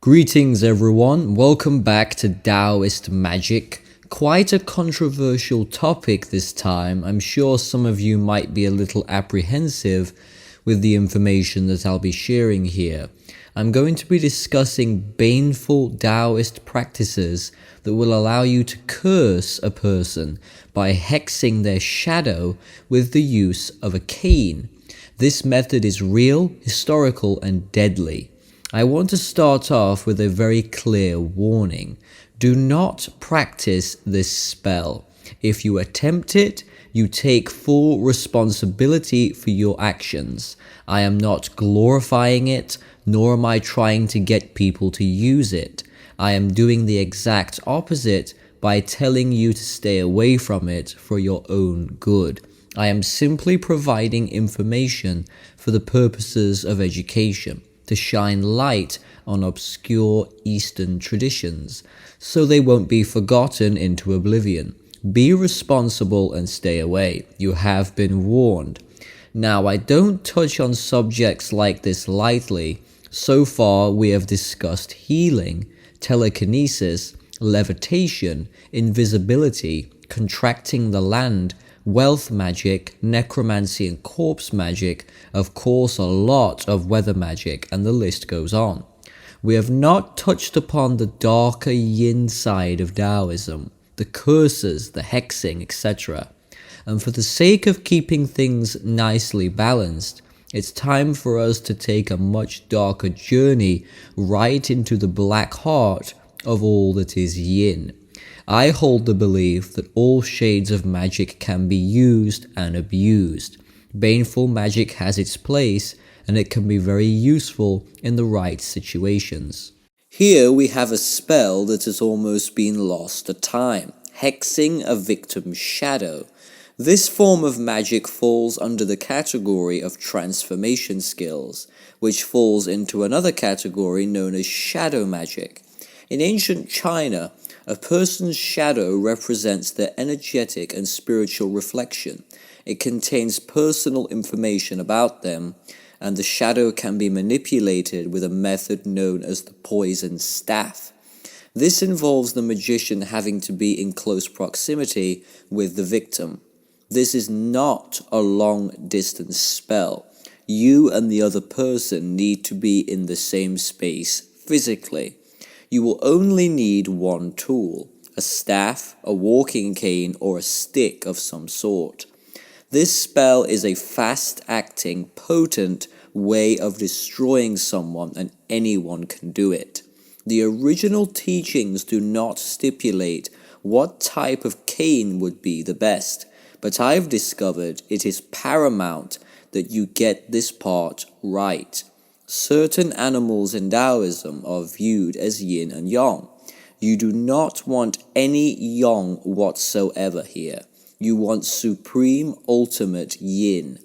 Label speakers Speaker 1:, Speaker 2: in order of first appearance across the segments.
Speaker 1: Greetings everyone, welcome back to Taoist Magic. Quite a controversial topic this time. I'm sure some of you might be a little apprehensive with the information that I'll be sharing here. I'm going to be discussing baneful Taoist practices that will allow you to curse a person by hexing their shadow with the use of a cane. This method is real, historical, and deadly. I want to start off with a very clear warning. Do not practice this spell. If you attempt it, you take full responsibility for your actions. I am not glorifying it, nor am I trying to get people to use it. I am doing the exact opposite by telling you to stay away from it for your own good. I am simply providing information for the purposes of education, to shine light on obscure Eastern traditions, so they won't be forgotten into oblivion. Be responsible and stay away. You have been warned. Now, I don't touch on subjects like this lightly. So far, we have discussed healing, telekinesis, levitation, invisibility, contracting the land, wealth magic, necromancy and corpse magic, of course a lot of weather magic, and the list goes on. We have not touched upon the darker yin side of Taoism, the curses, the hexing, etc. And for the sake of keeping things nicely balanced, it's time for us to take a much darker journey right into the black heart of all that is yin. I hold the belief that all shades of magic can be used and abused. Baneful magic has its place, and it can be very useful in the right situations. Here we have a spell that has almost been lost to time, hexing a victim's shadow. This form of magic falls under the category of transformation skills, which falls into another category known as shadow magic. In ancient China, a person's shadow represents their energetic and spiritual reflection. It contains personal information about them, and the shadow can be manipulated with a method known as the poison staff. This involves the magician having to be in close proximity with the victim. This is not a long-distance spell. You and the other person need to be in the same space physically. You will only need one tool, a staff, a walking cane, or a stick of some sort. This spell is a fast-acting, potent way of destroying someone, and anyone can do it. The original teachings do not stipulate what type of cane would be the best, but I've discovered it is paramount that you get this part right. Certain animals in Taoism are viewed as yin and yang. You do not want any yang whatsoever here. You want supreme ultimate yin.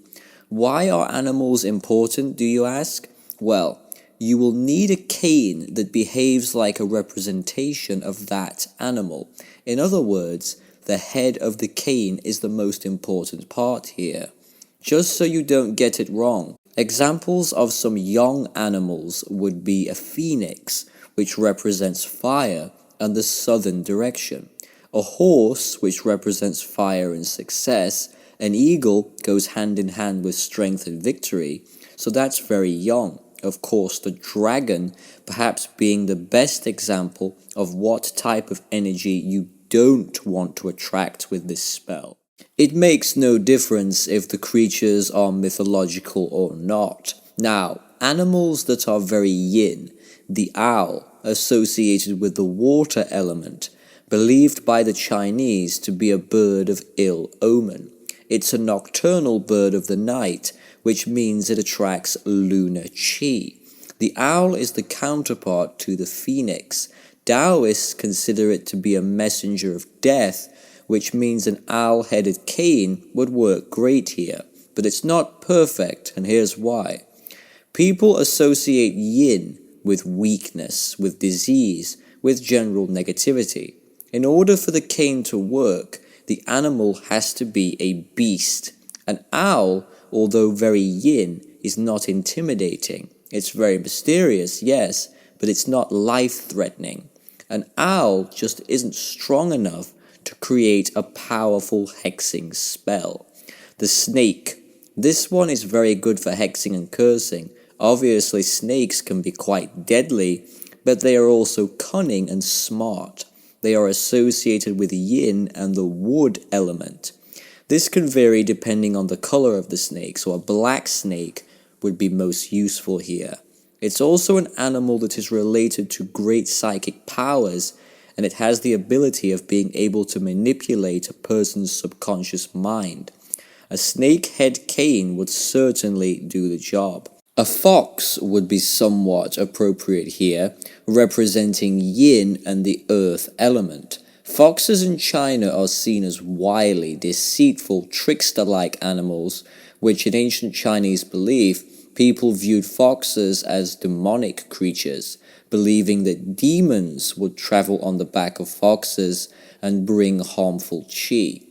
Speaker 1: Why are animals important, do you ask? Well, you will need a cane that behaves like a representation of that animal. In other words, the head of the cane is the most important part here. Just so you don't get it wrong, examples of some young animals would be a phoenix, which represents fire and the southern direction, a horse, which represents fire and success. An eagle goes hand in hand with strength and victory, so that's very young. Of course, the dragon perhaps being the best example of what type of energy you don't want to attract with this spell. It makes no difference if the creatures are mythological or not. Now, animals that are very yin, the owl, associated with the water element, believed by the Chinese to be a bird of ill omen. It's a nocturnal bird of the night, which means it attracts lunar qi. The owl is the counterpart to the phoenix. Taoists consider it to be a messenger of death, which means an owl-headed cane would work great here. But it's not perfect, and here's why. People associate yin with weakness, with disease, with general negativity. In order for the cane to work, the animal has to be a beast. An owl, although very yin, is not intimidating. It's very mysterious, yes, but it's not life-threatening. An owl just isn't strong enough to create a powerful hexing spell. The snake. This one is very good for hexing and cursing. Obviously, snakes can be quite deadly, but they are also cunning and smart. They are associated with yin and the wood element. This can vary depending on the color of the snake, so a black snake would be most useful here. It's also an animal that is related to great psychic powers, and it has the ability of being able to manipulate a person's subconscious mind. A snake head cane would certainly do the job. A fox would be somewhat appropriate here, representing yin and the earth element. Foxes in China are seen as wily, deceitful, trickster-like animals, which in ancient Chinese belief, people viewed foxes as demonic creatures, believing that demons would travel on the back of foxes and bring harmful qi.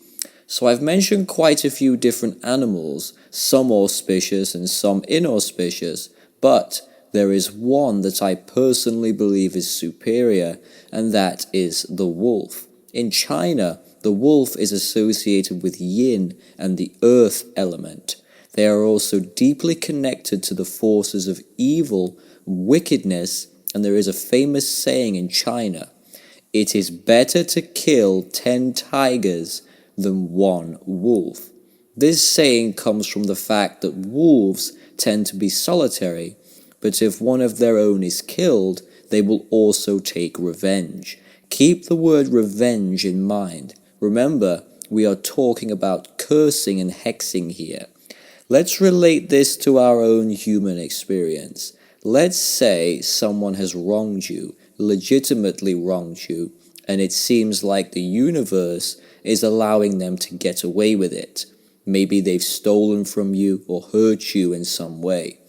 Speaker 1: So I've mentioned quite a few different animals, some auspicious and some inauspicious, but there is one that I personally believe is superior, and that is the wolf. In China, the wolf is associated with yin and the earth element. They are also deeply connected to the forces of evil, wickedness, and there is a famous saying in China, "It is better to kill 10 tigers than one wolf." This saying comes from the fact that wolves tend to be solitary, but if one of their own is killed, they will also take revenge. Keep the word revenge in mind. Remember, we are talking about cursing and hexing here. Let's relate this to our own human experience. Let's say someone has wronged you, legitimately wronged you, and it seems like the universe is allowing them to get away with it. Maybe they've stolen from you or hurt you in some way.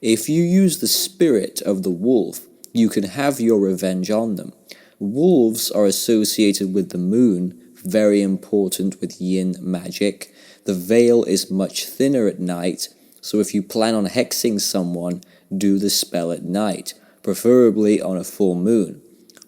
Speaker 1: If you use the spirit of the wolf, you can have your revenge on them. Wolves are associated with the moon, very important with yin magic. The veil is much thinner at night, so if you plan on hexing someone, do the spell at night, preferably on a full moon.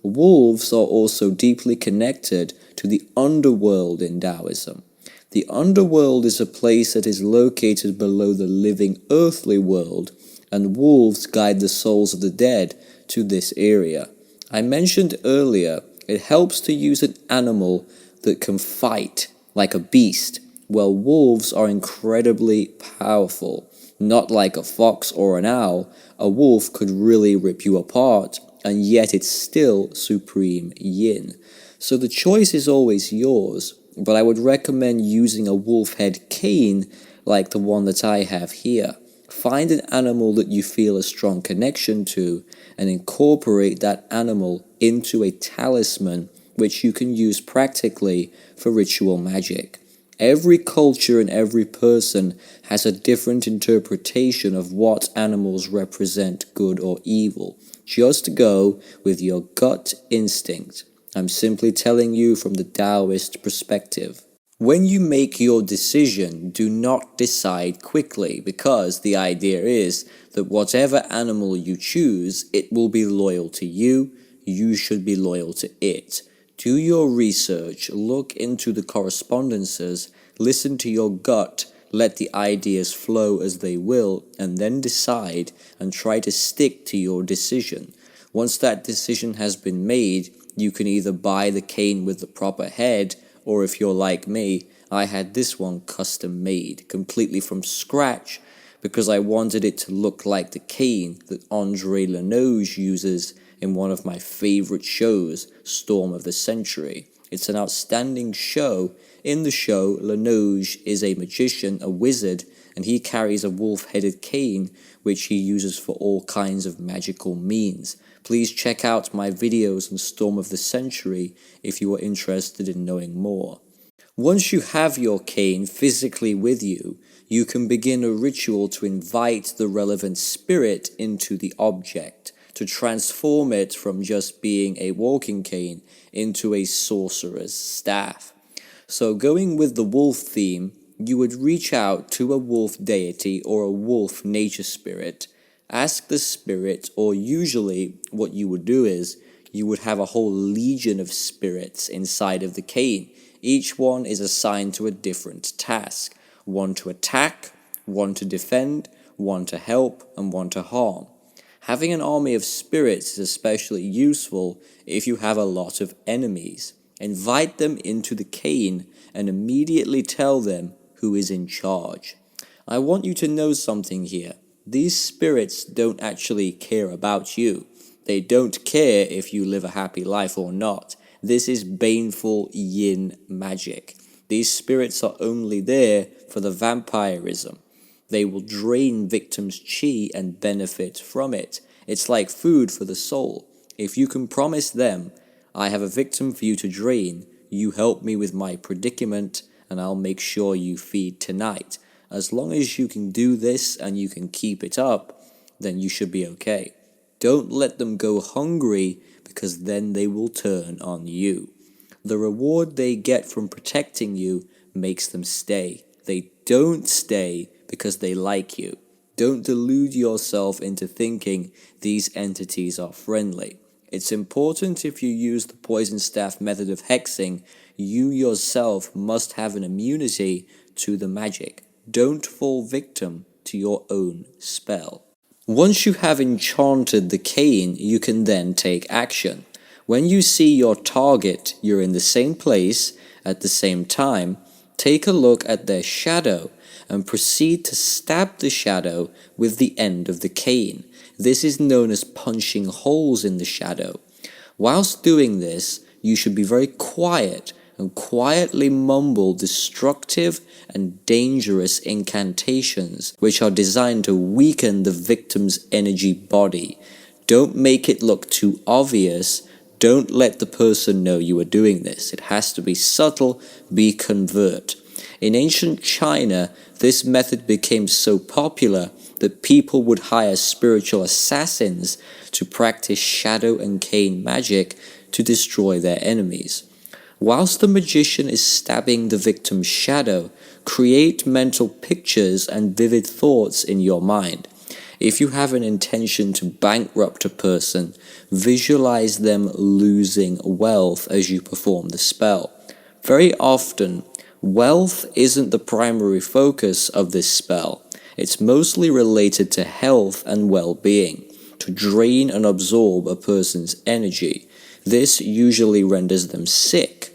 Speaker 1: Wolves are also deeply connected to the underworld in Taoism. The underworld is a place that is located below the living earthly world, and wolves guide the souls of the dead to this area. I mentioned earlier, it helps to use an animal that can fight like a beast. Well, wolves are incredibly powerful. Not like a fox or an owl, a wolf could really rip you apart, and yet it's still supreme yin. So the choice is always yours, but I would recommend using a wolf head cane like the one that I have here. Find an animal that you feel a strong connection to and incorporate that animal into a talisman which you can use practically for ritual magic. Every culture and every person has a different interpretation of what animals represent good or evil. Just go with your gut instinct. I'm simply telling you from the Taoist perspective. When you make your decision, do not decide quickly, because the idea is that whatever animal you choose, it will be loyal to you, you should be loyal to it. Do your research, look into the correspondences, listen to your gut, let the ideas flow as they will, and then decide and try to stick to your decision. Once that decision has been made, you can either buy the cane with the proper head, or if you're like me, I had this one custom made, completely from scratch, because I wanted it to look like the cane that Andre Lenoge uses in one of my favorite shows, Storm of the Century. It's an outstanding show. In the show, Lenoge is a magician, a wizard, and he carries a wolf-headed cane, which he uses for all kinds of magical means. Please check out my videos on Storm of the Century if you are interested in knowing more. Once you have your cane physically with you, you can begin a ritual to invite the relevant spirit into the object, to transform it from just being a walking cane into a sorcerer's staff. So going with the wolf theme, you would reach out to a wolf deity or a wolf nature spirit, Ask the spirit, or usually what you would do is you would have a whole legion of spirits inside of the cane. Each one is assigned to a different task. One to attack, one to defend, one to help, and one to harm. Having an army of spirits is especially useful if you have a lot of enemies. Invite them into the cane and immediately tell them who is in charge. I want you to know something here. These spirits don't actually care about you. They don't care if you live a happy life or not. This is baneful yin magic. These spirits are only there for the vampirism. They will drain victims' chi and benefit from it. It's like food for the soul. If you can promise them, I have a victim for you to drain, you help me with my predicament, and I'll make sure you feed tonight. As long as you can do this and you can keep it up, then you should be okay. Don't let them go hungry, because then they will turn on you. The reward they get from protecting you makes them stay. They don't stay because they like you. Don't delude yourself into thinking these entities are friendly. It's important if you use the poison staff method of hexing, you yourself must have an immunity to the magic. Don't fall victim to your own spell. Once you have enchanted the cane, you can then take action. When you see your target, you're in the same place at the same time, take a look at their shadow and proceed to stab the shadow with the end of the cane. This is known as punching holes in the shadow. Whilst doing this, you should be very quiet and quietly mumble destructive and dangerous incantations which are designed to weaken the victim's energy body. Don't make it look too obvious. Don't let the person know you are doing this. It has to be subtle, be covert. In ancient China, this method became so popular that people would hire spiritual assassins to practice shadow and cane magic to destroy their enemies. Whilst the magician is stabbing the victim's shadow, create mental pictures and vivid thoughts in your mind. If you have an intention to bankrupt a person, visualize them losing wealth as you perform the spell. Very often, wealth isn't the primary focus of this spell. It's mostly related to health and well-being, to drain and absorb a person's energy. This usually renders them sick.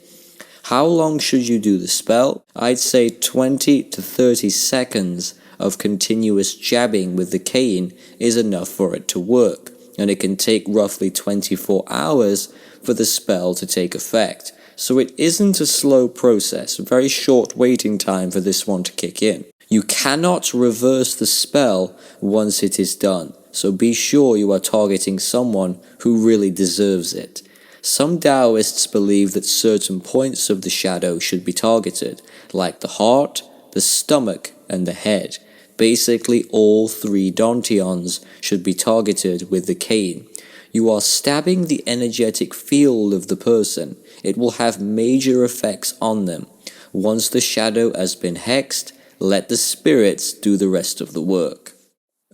Speaker 1: How long should you do the spell? I'd say 20 to 30 seconds of continuous jabbing with the cane is enough for it to work, and it can take roughly 24 hours for the spell to take effect. So it isn't a slow process, very short waiting time for this one to kick in. You cannot reverse the spell once it is done, so be sure you are targeting someone who really deserves it. Some Taoists believe that certain points of the shadow should be targeted, like the heart, the stomach, and the head. Basically, all three dantians should be targeted with the cane. You are stabbing the energetic field of the person. It will have major effects on them. Once the shadow has been hexed, let the spirits do the rest of the work.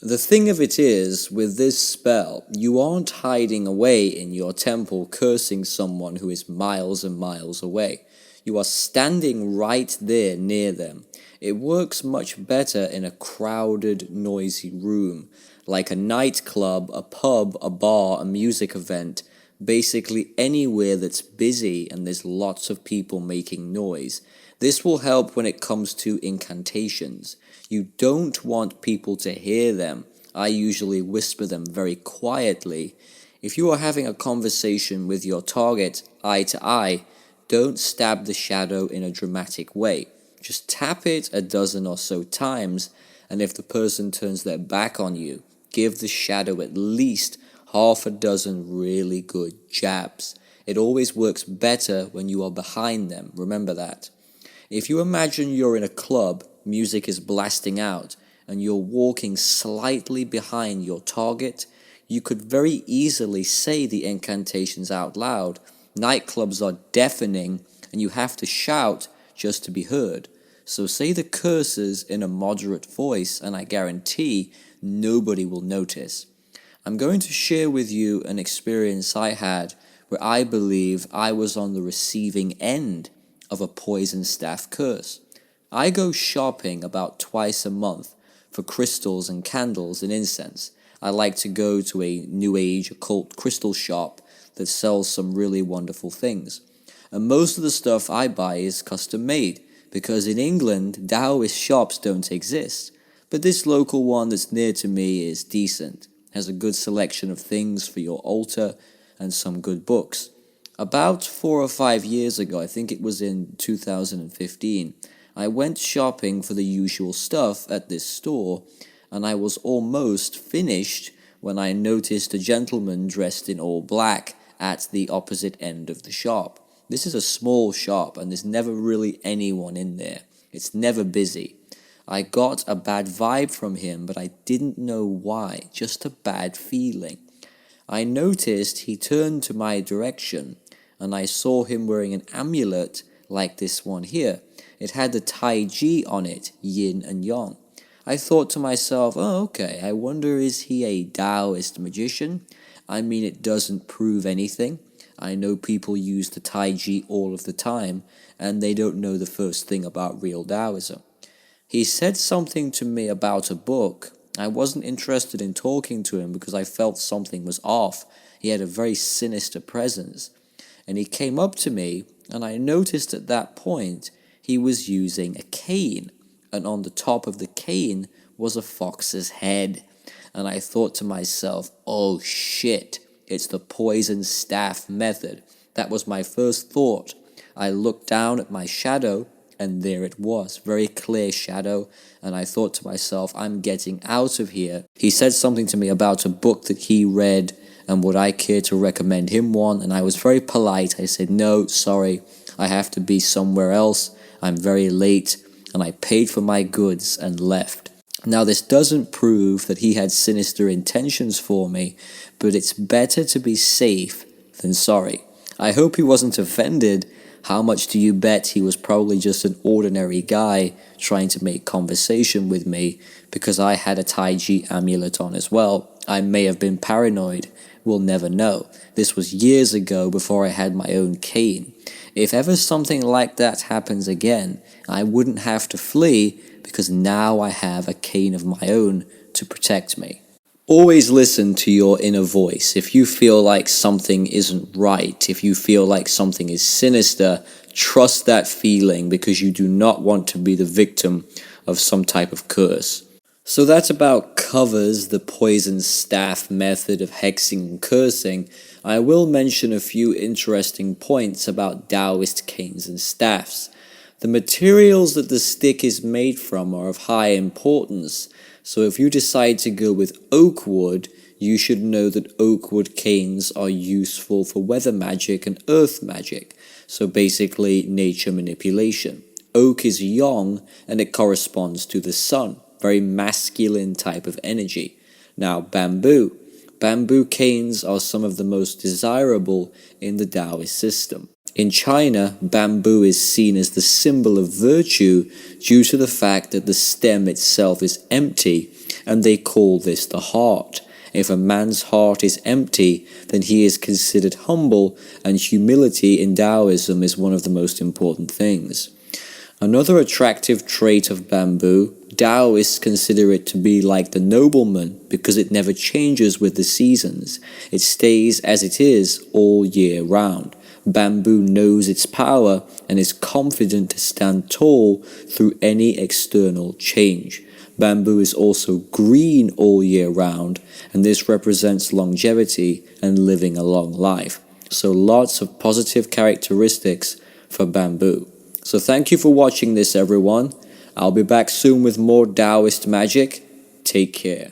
Speaker 1: The thing of it is, with this spell, you aren't hiding away in your temple cursing someone who is miles and miles away. You are standing right there near them. It works much better in a crowded, noisy room, like a nightclub, a pub, a bar, a music event, basically anywhere that's busy and there's lots of people making noise. This will help when it comes to incantations. You don't want people to hear them. I usually whisper them very quietly. If you are having a conversation with your target eye to eye, don't stab the shadow in a dramatic way. Just tap it a dozen or so times, and if the person turns their back on you, give the shadow at least half a dozen really good jabs. It always works better when you are behind them, remember that. If you imagine you're in a club, music is blasting out, and you're walking slightly behind your target, you could very easily say the incantations out loud. Nightclubs are deafening, and you have to shout just to be heard. So say the curses in a moderate voice, and I guarantee nobody will notice. I'm going to share with you an experience I had where I believe I was on the receiving end of a poison staff curse. I go shopping about twice a month for crystals and candles and incense. I like to go to a New Age occult crystal shop that sells some really wonderful things. And most of the stuff I buy is custom made, because in England, Taoist shops don't exist. But this local one that's near to me is decent, has a good selection of things for your altar and some good books. About 4 or 5 years ago, I think it was in 2015, I went shopping for the usual stuff at this store, and I was almost finished when I noticed a gentleman dressed in all black at the opposite end of the shop. This is a small shop, and there's never really anyone in there. It's never busy. I got a bad vibe from him, but I didn't know why, just a bad feeling. I noticed he turned to my direction, and I saw him wearing an amulet like this one here. It had the Tai Chi on it, yin and yang. I thought to myself, oh, okay, I wonder, is he a Taoist magician? I mean, it doesn't prove anything. I know people use the Tai Chi all of the time, and they don't know the first thing about real Taoism. He said something to me about a book. I wasn't interested in talking to him because I felt something was off. He had a very sinister presence. And he came up to me, and I noticed at that point he was using a cane, and on the top of the cane was a fox's head. And I thought to myself, oh shit, it's the poison staff method. That was my first thought. I looked down at my shadow, and there it was, very clear shadow, and I thought to myself, I'm getting out of here. He said something to me about a book that he read, and would I care to recommend him one, and I was very polite. I said, no, sorry, I have to be somewhere else. I'm very late, and I paid for my goods and left. Now, this doesn't prove that he had sinister intentions for me, but it's better to be safe than sorry. I hope he wasn't offended. How much do you bet he was probably just an ordinary guy trying to make conversation with me because I had a Tai Chi amulet on as well? I may have been paranoid. We'll never know. This was years ago before I had my own cane. If ever something like that happens again, I wouldn't have to flee because now I have a cane of my own to protect me. Always listen to your inner voice. If you feel like something isn't right, if you feel like something is sinister, trust that feeling because you do not want to be the victim of some type of curse. So that about covers the poison staff method of hexing and cursing. I will mention a few interesting points about Taoist canes and staffs. The materials that the stick is made from are of high importance. So if you decide to go with oak wood, you should know that oak wood canes are useful for weather magic and earth magic. So basically nature manipulation. Oak is yang and it corresponds to the sun. Very masculine type of energy. Now bamboo. Bamboo canes are some of the most desirable in the Taoist system. In China, bamboo is seen as the symbol of virtue due to the fact that the stem itself is empty, and they call this the heart. If a man's heart is empty, then he is considered humble, and humility in Taoism is one of the most important things. Another attractive trait of bamboo, Taoists consider it to be like the nobleman because it never changes with the seasons. It stays as it is all year round. Bamboo knows its power and is confident to stand tall through any external change. Bamboo is also green all year round, and this represents longevity and living a long life. So lots of positive characteristics for bamboo. So thank you for watching this, everyone. I'll be back soon with more Taoist magic. Take care.